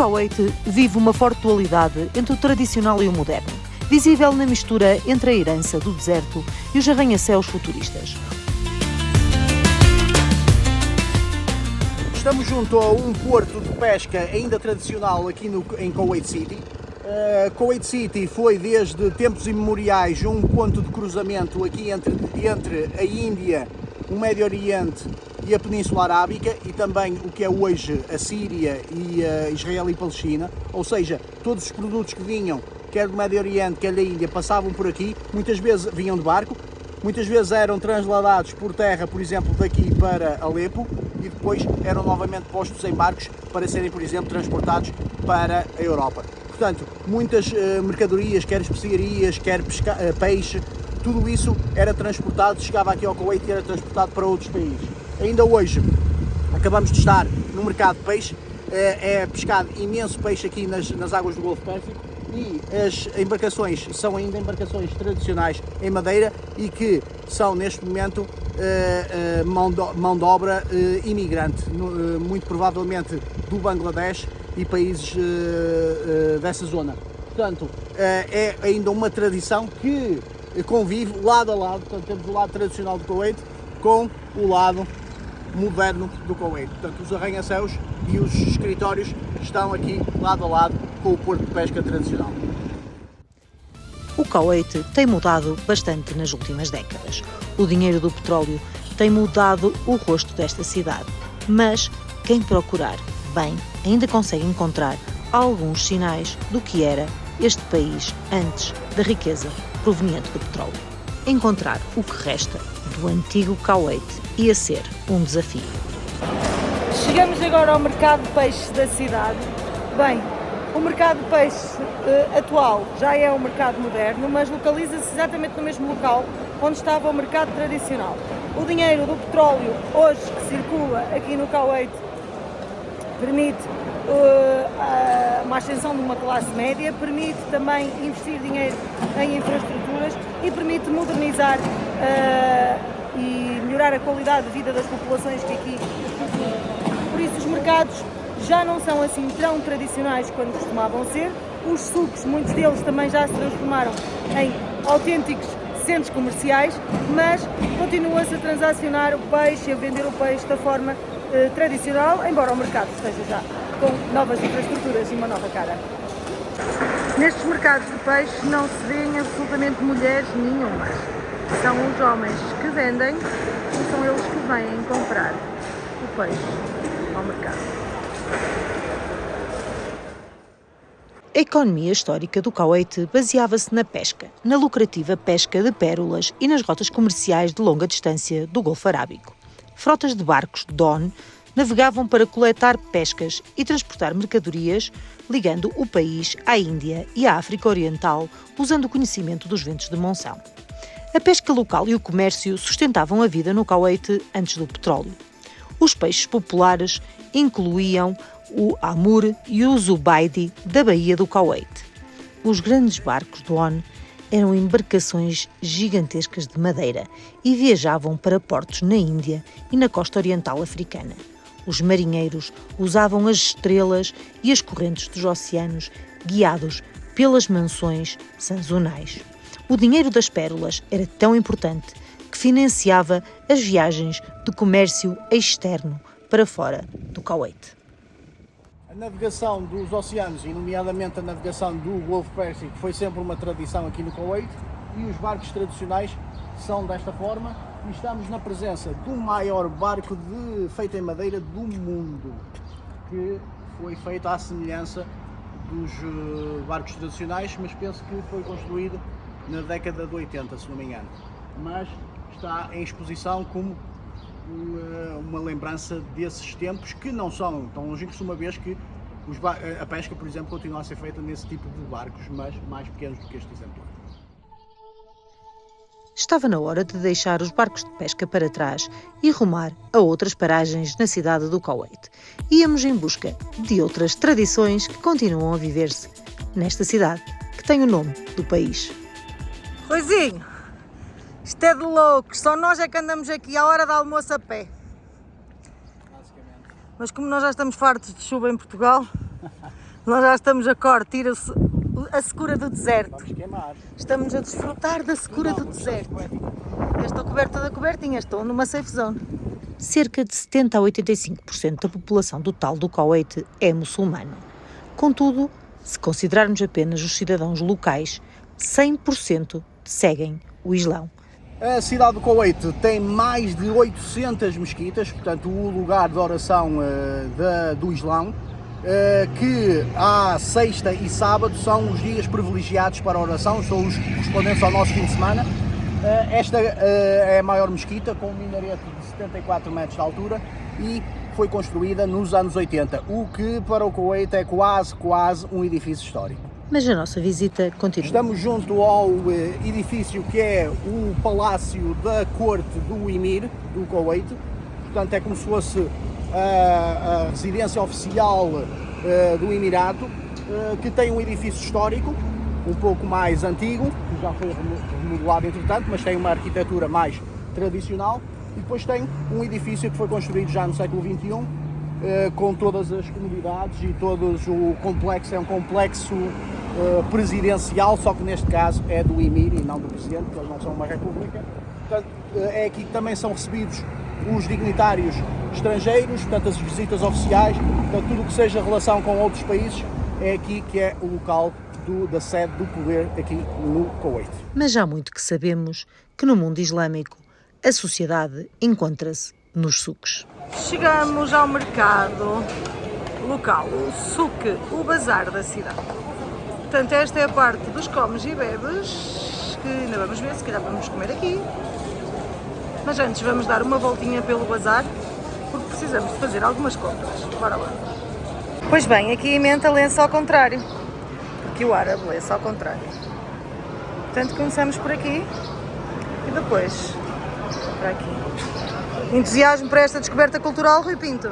Kuwait vive uma forte dualidade entre o tradicional e o moderno, visível na mistura entre a herança do deserto e os arranha-céus futuristas. Estamos junto a um porto de pesca ainda tradicional aqui em Kuwait City. Kuwait City foi desde tempos imemoriais um ponto de cruzamento aqui entre a Índia, o Médio Oriente e a Península Arábica, e também o que é hoje a Síria e Israel e Palestina. Ou seja, todos os produtos que vinham, quer do Médio Oriente, quer da Índia, passavam por aqui, muitas vezes vinham de barco, muitas vezes eram transladados por terra, por exemplo, daqui para Alepo, e depois eram novamente postos em barcos para serem, por exemplo, transportados para a Europa. Portanto, muitas mercadorias, quer especiarias, quer peixe, tudo isso era transportado, chegava aqui ao Kuwait e era transportado para outros países. Ainda hoje, acabamos de estar no mercado de peixe, é pescado imenso peixe aqui nas águas do Golfo Pérsico, e as embarcações são ainda embarcações tradicionais em madeira e que são neste momento mão de obra imigrante, muito provavelmente do Bangladesh e países dessa zona. Portanto, é ainda uma tradição que convive lado a lado. Portanto, temos o lado tradicional do Kuwait com o lado moderno do Kuwait. Portanto, os arranha-céus e os escritórios estão aqui lado a lado com o porto de pesca tradicional. O Kuwait tem mudado bastante nas últimas décadas. O dinheiro do petróleo tem mudado o rosto desta cidade, mas quem procurar bem ainda consegue encontrar alguns sinais do que era este país antes da riqueza proveniente do petróleo. Encontrar o que resta do antigo Kuwait ia ser um desafio. Chegamos agora ao mercado de peixe da cidade. Bem, o mercado de peixe atual já é um mercado moderno, mas localiza-se exatamente no mesmo local onde estava o mercado tradicional. O dinheiro do petróleo hoje que circula aqui no Kuwait permite uma ascensão de uma classe média, permite também investir dinheiro em infraestruturas e permite modernizar e melhorar a qualidade de vida das populações que aqui vivem. Por isso os mercados já não são assim tão tradicionais quanto costumavam ser. Os sucos, muitos deles também já se transformaram em autênticos centros comerciais, mas continua-se a transacionar o peixe, a vender o peixe da forma tradicional, embora o mercado esteja já com novas infraestruturas e uma nova cara. Nestes mercados de peixe não se vêem absolutamente mulheres nenhumas. São os homens que vendem e são eles que vêm comprar o peixe ao mercado. A economia histórica do Kuwait baseava-se na pesca, na lucrativa pesca de pérolas e nas rotas comerciais de longa distância do Golfo Arábico. Frotas de barcos Don navegavam para coletar pescas e transportar mercadorias, ligando o país à Índia e à África Oriental, usando o conhecimento dos ventos de monção. A pesca local e o comércio sustentavam a vida no Kuwait antes do petróleo. Os peixes populares incluíam o Amur e o Zubaidi da Baía do Kuwait. Os grandes barcos Don eram embarcações gigantescas de madeira e viajavam para portos na Índia e na costa oriental africana. Os marinheiros usavam as estrelas e as correntes dos oceanos, guiados pelas mansões sazonais. O dinheiro das pérolas era tão importante que financiava as viagens de comércio externo para fora do Kuwait. A navegação dos oceanos, e nomeadamente a navegação do Golfo Pérsico, foi sempre uma tradição aqui no Kuwait, e os barcos tradicionais são desta forma, e estamos na presença do maior barco feito em madeira do mundo, que foi feito à semelhança dos barcos tradicionais, mas penso que foi construído na década de 80, se não me engano. Mas está em exposição como uma lembrança desses tempos, que não são tão longínquos, uma vez que a pesca, por exemplo, continua a ser feita nesse tipo de barcos, mas mais pequenos do que este exemplar. Estava na hora de deixar os barcos de pesca para trás e rumar a outras paragens na cidade do Kuwait. Íamos em busca de outras tradições que continuam a viver-se nesta cidade, que tem o nome do país. Ruizinho, isto é de loucos, só nós é que andamos aqui à hora do almoço a pé. Mas como nós já estamos fartos de chuva em Portugal, Nós já estamos a curtir a secura do deserto. Vamos queimar. Estamos a desfrutar da secura do deserto. Eu estou coberta da cobertinha, estou numa safe zone. Cerca de 70 a 85% da população total do Kuwait é muçulmana. Contudo, se considerarmos apenas os cidadãos locais, 100% seguem o Islão. A cidade do Kuwait tem mais de 800 mesquitas, portanto o lugar de oração do Islão, que à sexta e sábado são os dias privilegiados para a oração, são os correspondentes ao nosso fim de semana. Esta é a maior mesquita, com um minarete de 74 metros de altura e foi construída nos anos 80, o que para o Kuwait é quase um edifício histórico. Mas a nossa visita continua. Estamos junto ao edifício que é o Palácio da Corte do Emir do Kuwait, portanto é como se fosse a residência oficial do Emirato, que tem um edifício histórico, um pouco mais antigo, que já foi remodelado entretanto, mas tem uma arquitetura mais tradicional, e depois tem um edifício que foi construído já no século XXI, com todas as comunidades e todos o complexo, é um complexo presidencial, só que neste caso é do Emir e não do Presidente, porque eles não são uma república. Portanto, é aqui que também são recebidos os dignitários estrangeiros, portanto as visitas oficiais, portanto tudo o que seja relação com outros países, é aqui que é o local da sede do poder aqui no Kuwait. Mas já há muito que sabemos que no mundo islâmico a sociedade encontra-se nos souks. Chegamos ao mercado local, o souk, o bazar da cidade. Portanto, esta é a parte dos comes e bebes, que ainda vamos ver, se calhar vamos comer aqui. Mas antes vamos dar uma voltinha pelo bazar, porque precisamos de fazer algumas compras. Bora lá. Pois bem, aqui a menta lê-se ao contrário. Aqui o árabe lê-se ao contrário. Portanto, começamos por aqui e depois para aqui. Entusiasmo para esta descoberta cultural, Rui Pinto?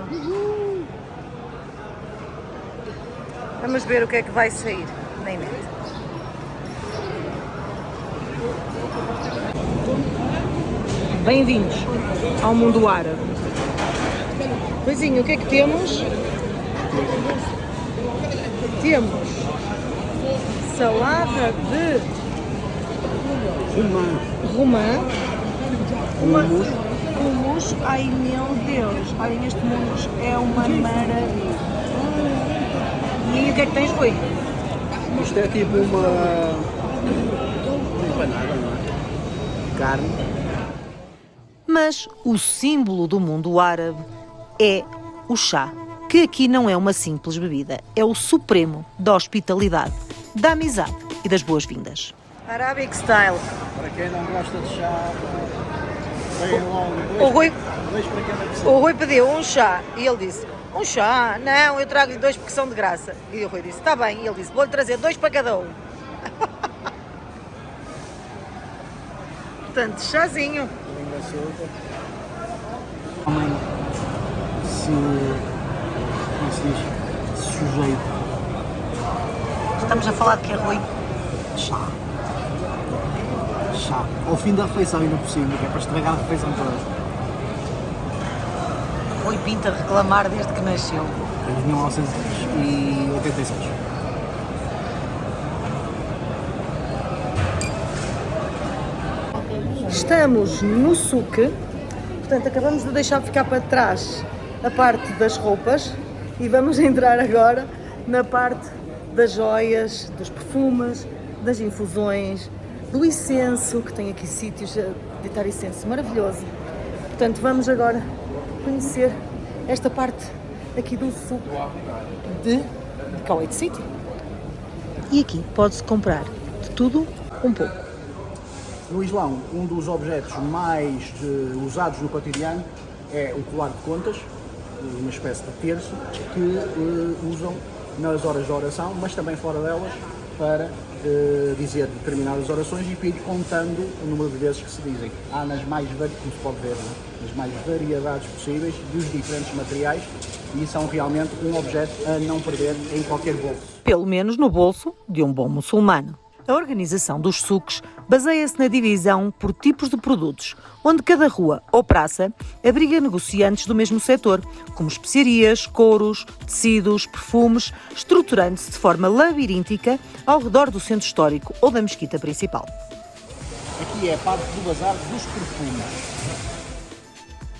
Vamos ver o que é que vai sair na emenda. Bem-vindos ao mundo árabe. Poisinho, o que é que temos? Temos salada de romã. Hummus. Ai meu Deus, olhem, este hummus é uma maravilha. E o que é que tens, Rui? Isto é tipo uma empanada, não é? Carne. Mas o símbolo do mundo árabe é o chá, que aqui não é uma simples bebida, é o supremo da hospitalidade, da amizade e das boas-vindas. Arabic style. Para quem não gosta de chá, vem logo dois para cada pessoa. O Rui pediu um chá e ele disse: um chá? Não, eu trago-lhe 2 porque são de graça. E o Rui disse: está bem. E ele disse: vou-lhe trazer 2 para cada um. Portanto, chazinho. Homem se sujeito. Estamos a falar de que é, Rui? Chá. Ao fim da refeição ainda por cima, que é para estragar a refeição toda. Rui Pinto a reclamar desde que nasceu. Em 1986. Estamos no souk, portanto acabamos de deixar ficar para trás a parte das roupas e vamos entrar agora na parte das joias, dos perfumes, das infusões, do incenso, que tem aqui sítios a deitar incenso maravilhoso. Portanto, vamos agora conhecer esta parte aqui do souk de Kuwait City. E aqui pode-se comprar de tudo um pouco. No Islão, um dos objetos mais usados no cotidiano é o colar de contas, uma espécie de terço, que usam nas horas de oração, mas também fora delas, para dizer determinadas orações e ir contando o número de vezes que se dizem. Há como se pode ver, nas mais variedades possíveis dos diferentes materiais, e são realmente um objeto a não perder em qualquer bolso. Pelo menos no bolso de um bom muçulmano. A organização dos souks baseia-se na divisão por tipos de produtos, onde cada rua ou praça abriga negociantes do mesmo setor, como especiarias, couros, tecidos, perfumes, estruturando-se de forma labiríntica ao redor do centro histórico ou da mesquita principal. Aqui é a parte do bazar dos perfumes.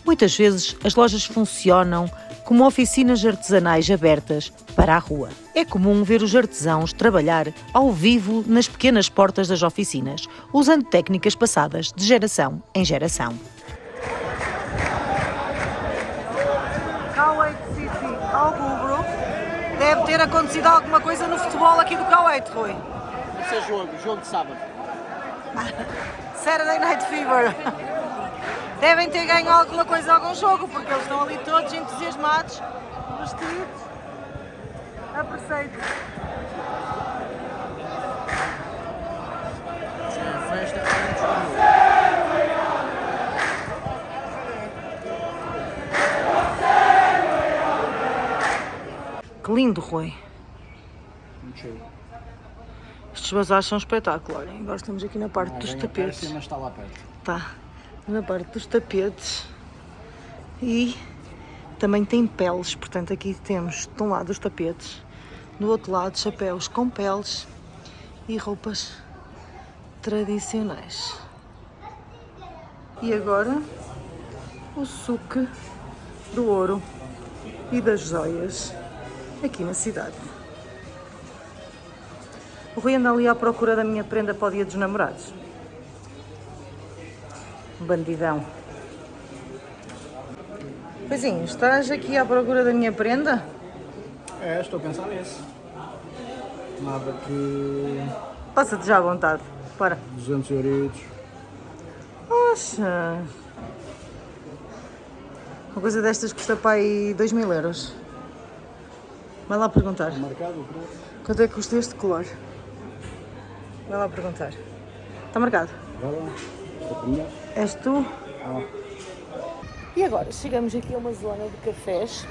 Muitas vezes as lojas funcionam como oficinas artesanais abertas para a rua. É comum ver os artesãos trabalhar ao vivo nas pequenas portas das oficinas, usando técnicas passadas de geração em geração. Kuwait City, outubro. Deve ter acontecido alguma coisa no futebol aqui do Kuwait, Rui. Esse é jogo de sábado. Saturday Night Fever. Devem ter ganho alguma coisa, algum jogo, porque eles estão ali todos entusiasmados, vestidos a preceito. Festa. Que lindo, Rui. Muito cheio. Estes bazares são um espetáculo, olhem. Agora estamos aqui na parte dos tapetes. Mas está lá perto. Tá, na parte dos tapetes. E também tem peles, portanto aqui temos de um lado os tapetes, do outro lado chapéus com peles e roupas tradicionais. E agora o souk do ouro e das joias aqui na cidade. O Rui anda ali à procura da minha prenda para o Dia dos Namorados. Bandidão. Poisinho, estás aqui à procura da minha prenda? É, estou a pensar nisso. Nada que... Passa-te já à vontade. Para. 200 euritos. Poxa. Uma coisa destas custa para aí 2.000 euros. Vai lá perguntar. Marcado o preço. Quanto é que custa este colar? Vai lá perguntar. Está marcado? Vai lá. És tu? Ah. E agora chegamos aqui a uma zona de cafés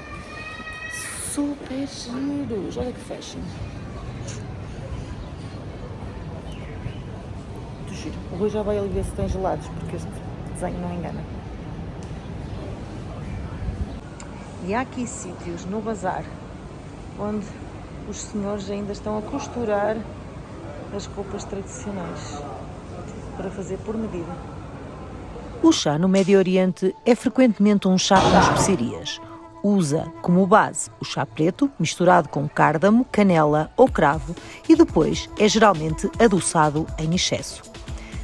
super giros. Olha que fashion. Muito giro. O Rui já vai ali ver se tem gelados, porque este desenho não engana. E há aqui sítios no bazar onde os senhores ainda estão a costurar as roupas tradicionais para fazer por medida. O chá no Médio Oriente é frequentemente um chá com especiarias. Usa como base o chá preto, misturado com cárdamo, canela ou cravo, e depois é geralmente adoçado em excesso.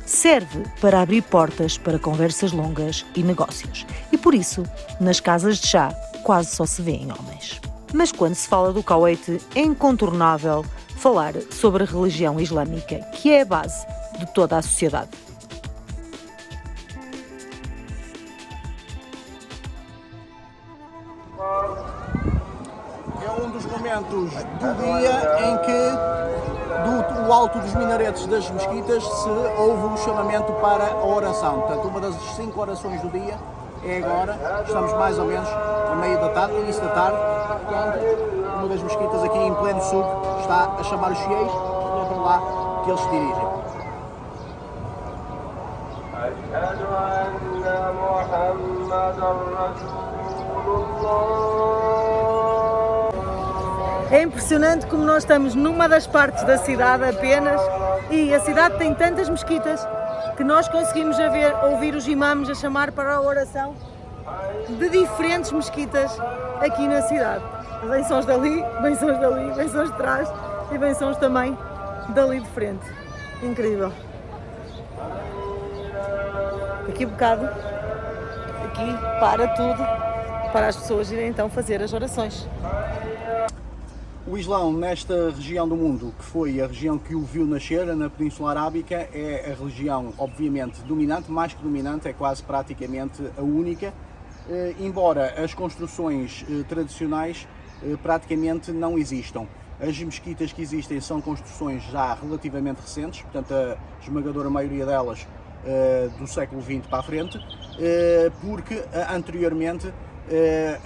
Serve para abrir portas para conversas longas e negócios. E por isso, nas casas de chá, quase só se vêem homens. Mas quando se fala do Kuwait, é incontornável falar sobre a religião islâmica, que é a base de toda a sociedade. É um dos momentos do dia em que, do alto dos minaretes das mesquitas, se ouve um chamamento para a oração. Portanto, uma das 5 orações do dia é agora. Estamos mais ou menos a meio da tarde, no início da tarde. Portanto, uma das mesquitas aqui em pleno sul está a chamar os fiéis, e é para lá que eles se dirigem. É impressionante como nós estamos numa das partes da cidade apenas e a cidade tem tantas mesquitas que nós conseguimos ouvir os imãs a chamar para a oração de diferentes mesquitas aqui na cidade. Vem sons dali, vem sons dali, vem sons de trás e vem sons também dali de frente. Incrível. Daqui a bocado, aqui para tudo, para as pessoas irem então fazer as orações. O Islão, nesta região do mundo, que foi a região que o viu nascer, na Península Arábica, é a religião, obviamente, dominante, mais que dominante, é quase praticamente a única, embora as construções tradicionais praticamente não existam. As mesquitas que existem são construções já relativamente recentes, portanto a esmagadora maioria delas do século XX para a frente, porque anteriormente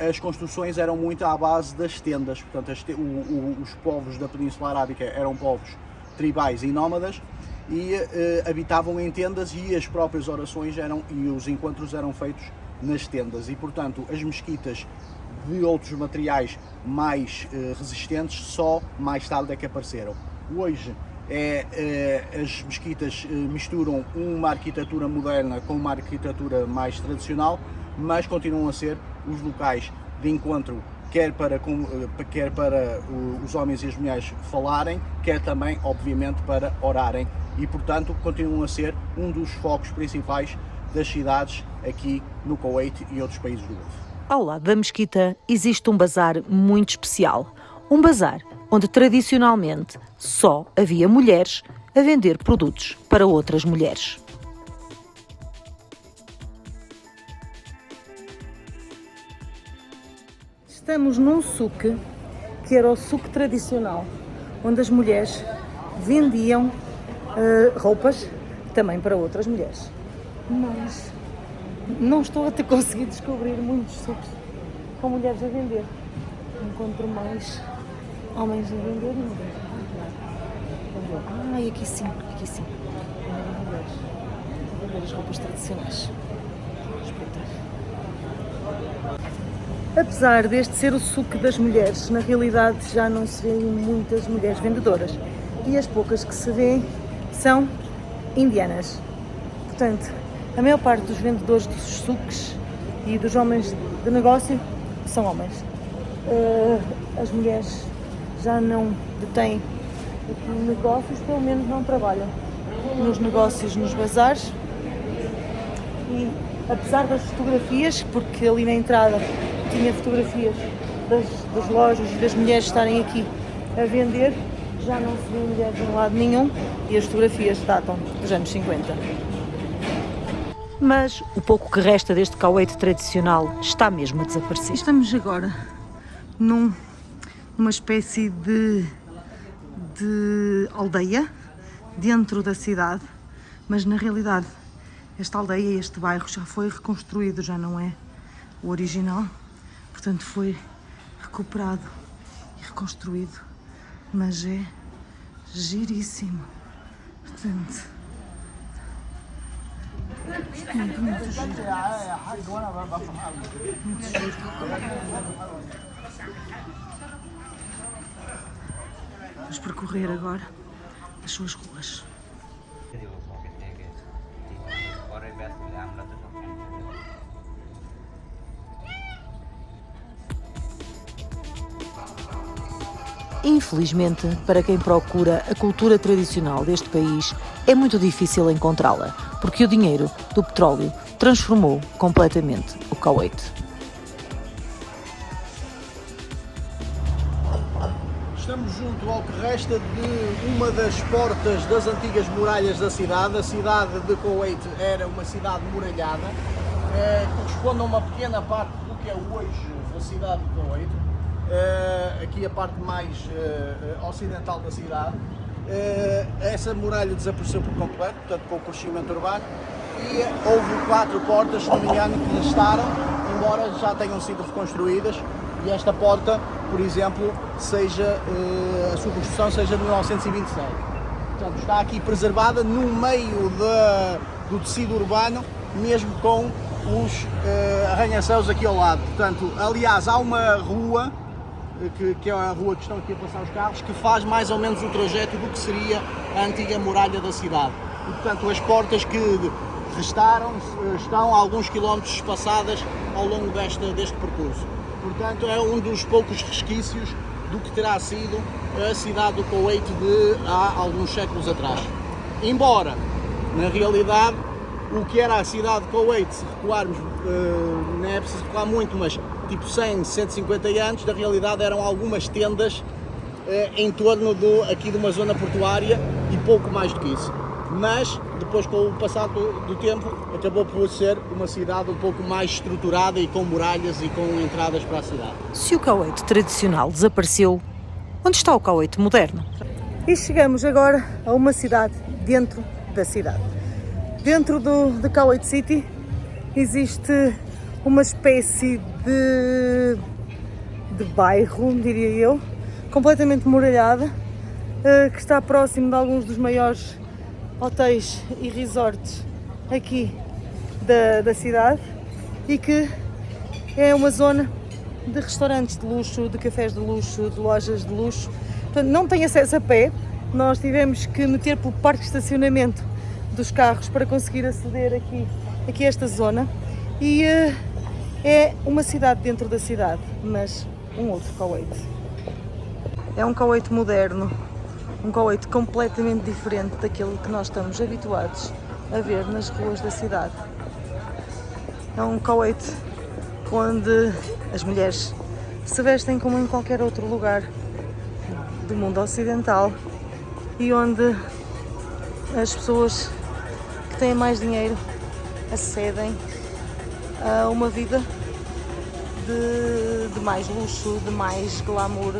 as construções eram muito à base das tendas, portanto os povos da Península Arábica eram povos tribais e nómadas e habitavam em tendas, e as próprias orações e os encontros eram feitos nas tendas, e portanto as mesquitas de outros materiais mais resistentes só mais tarde é que apareceram. Hoje as mesquitas misturam uma arquitetura moderna com uma arquitetura mais tradicional, mas continuam a ser os locais de encontro, quer para os homens e as mulheres falarem, quer também, obviamente, para orarem, e portanto continuam a ser um dos focos principais das cidades aqui no Kuwait e outros países do Golfo. Ao lado da mesquita existe um bazar muito especial. Um bazar onde tradicionalmente só havia mulheres a vender produtos para outras mulheres. Estamos num souk, que era o souk tradicional, onde as mulheres vendiam roupas também para outras mulheres. Mas não estou a conseguir descobrir muitos souks com mulheres a vender. Encontro mais homens a vender e mulheres a vender. Ai, aqui sim. Mulheres a vender as roupas tradicionais. Vamos espreitar. Apesar deste ser o souk das mulheres, na realidade já não se vêem muitas mulheres vendedoras. E as poucas que se vêem são indianas. Portanto, a maior parte dos vendedores dos souks e dos homens de negócio são homens. As mulheres já não detêm aqui negócios, pelo menos não trabalham nos negócios, nos bazares. E apesar das fotografias, porque ali na entrada tinha fotografias das lojas e das mulheres estarem aqui a vender, já não se vê mulheres em lado nenhum e as fotografias datam dos anos 50. Mas o pouco que resta deste Kuwait tradicional está mesmo a desaparecer. Estamos agora numa espécie de aldeia dentro da cidade, mas na realidade esta aldeia, este bairro já foi reconstruído, já não é o original, portanto foi recuperado e reconstruído, mas é giríssimo, portanto muito giro. Vamos percorrer agora as suas ruas. Infelizmente, para quem procura a cultura tradicional deste país, é muito difícil encontrá-la, porque o dinheiro do petróleo transformou completamente o Kuwait. Estamos junto ao que resta de uma das portas das antigas muralhas da cidade. A cidade de Kuwait era uma cidade muralhada, corresponde a uma pequena parte do que é hoje a cidade de Kuwait. Aqui a parte mais ocidental da cidade. Essa muralha desapareceu por completo, portanto com o crescimento urbano, e houve 4 portas, se não me engano, que restaram, embora já tenham sido reconstruídas, e esta porta, por exemplo, a sua construção seja de 1927. Portanto, está aqui preservada no meio do tecido urbano, mesmo com os arranha-céus aqui ao lado. Portanto, aliás, há uma rua, que é a rua que estão aqui a passar os carros, que faz mais ou menos o trajeto do que seria a antiga muralha da cidade. E, portanto, as portas que restaram estão a alguns quilómetros espaçadas ao longo deste percurso. Portanto, é um dos poucos resquícios do que terá sido a cidade do Kuwait de há alguns séculos atrás. Embora, na realidade, o que era a cidade de Kuwait, se recuarmos, não é preciso recuar muito, mas tipo 100, 150 anos, na realidade eram algumas tendas em torno aqui de uma zona portuária e pouco mais do que isso. Mas, depois com o passar do tempo, acabou por ser uma cidade um pouco mais estruturada e com muralhas e com entradas para a cidade. Se o Kuwait tradicional desapareceu, onde está o Kuwait moderno? E chegamos agora a uma cidade dentro da cidade. Dentro de Kuwait City existe uma espécie de bairro, diria eu, completamente muralhada, que está próximo de alguns dos maiores hotéis e resorts aqui da cidade e que é uma zona de restaurantes de luxo, de cafés de luxo, de lojas de luxo. Portanto, não tem acesso a pé, nós tivemos que meter pelo parque de estacionamento dos carros para conseguir aceder aqui a esta zona e é uma cidade dentro da cidade, mas um outro Kuwait. É um Kuwait moderno, um Kuwait completamente diferente daquilo que nós estamos habituados a ver nas ruas da cidade. É um Kuwait onde as mulheres se vestem como em qualquer outro lugar do mundo ocidental e onde as pessoas que têm mais dinheiro acedem a uma vida de mais luxo, de mais glamour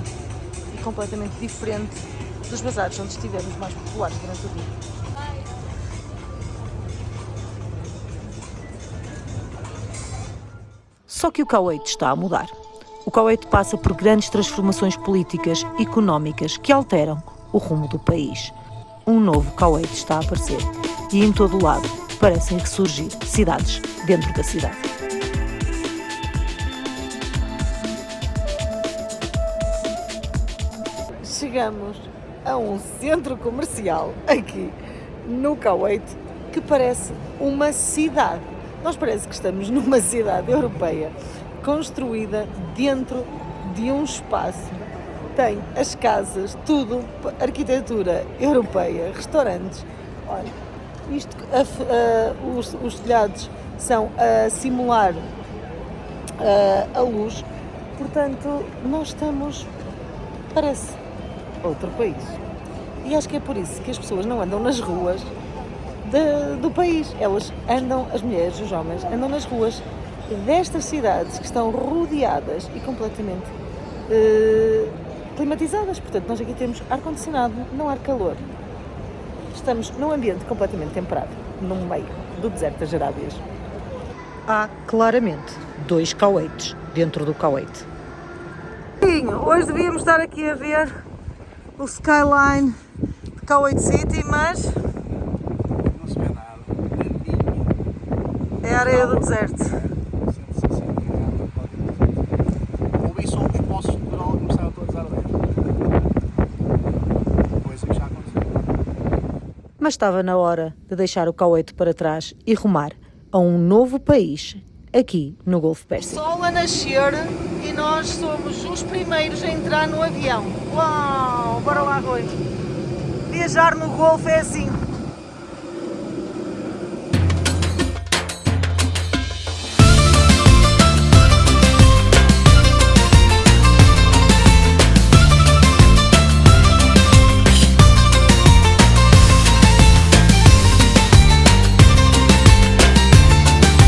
e completamente diferente dos bazares onde estivemos mais populares durante o dia. Só que o Kuwait está a mudar. O Kuwait passa por grandes transformações políticas e económicas que alteram o rumo do país. Um novo Kuwait está a aparecer e em todo o lado parecem ressurgir cidades dentro da cidade. Chegamos a um centro comercial aqui no Kuwait que parece uma cidade. Nós parece que estamos numa cidade europeia construída dentro de um espaço. Tem as casas, tudo, arquitetura europeia, restaurantes. Olha, isto, os telhados são a simular a luz. Portanto, nós estamos, parece, outro país. E acho que é por isso que as pessoas não andam nas ruas do país. Elas andam, as mulheres, os homens, andam nas ruas destas cidades que estão rodeadas e completamente climatizadas. Portanto, nós aqui temos ar-condicionado, não há calor. Estamos num ambiente completamente temperado, no meio do deserto das Arábias. Há claramente 2 Kuwaits dentro do Kuwait. Hoje devíamos estar aqui a ver o skyline de Kuwait City, mas Não se vê nada. é a areia do deserto. Ouvi só os poços de petróleo que começaram todos a arder. Coisa que já aconteceu. Mas estava na hora de deixar o Kuwait para trás e rumar a um novo país aqui no Golfo Pérsico. Sol a nascer e nós somos os primeiros a entrar no avião. Uau! Bora lá, Rui. Viajar no Golfo é assim.